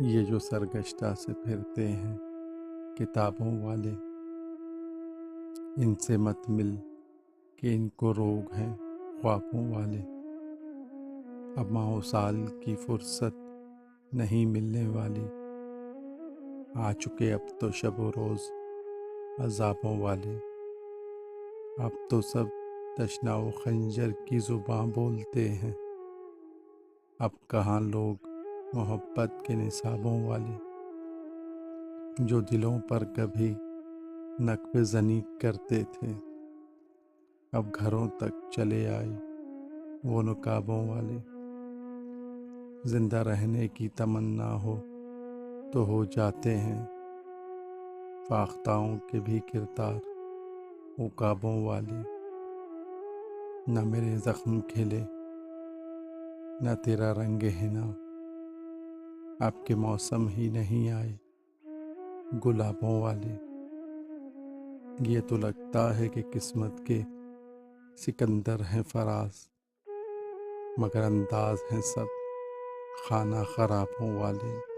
یہ جو سرگشتہ سے پھرتے ہیں کتابوں والے، ان سے مت مل کہ ان کو روگ ہیں خوابوں والے۔ اب ماہ و سال کی فرصت نہیں ملنے والی، آ چکے اب تو شب و روز عذابوں والے۔ اب تو سب تشنا و خنجر کی زباں بولتے ہیں، اب کہاں لوگ محبت کے نصابوں والے۔ جو دلوں پر کبھی نقب زنی کرتے تھے، اب گھروں تک چلے آئے وہ نقابوں والے۔ زندہ رہنے کی تمنا ہو تو ہو جاتے ہیں فاختاؤں کے بھی کردار عقابوں والے۔ نہ میرے زخم کھلے نہ تیرا رنگ حنا، اب کے موسم ہی نہیں آئے گلابوں والے۔ یہ تو لگتا ہے کہ قسمت کے سکندر ہیں فراز، مگر انداز ہیں سب خانہ خرابوں والے۔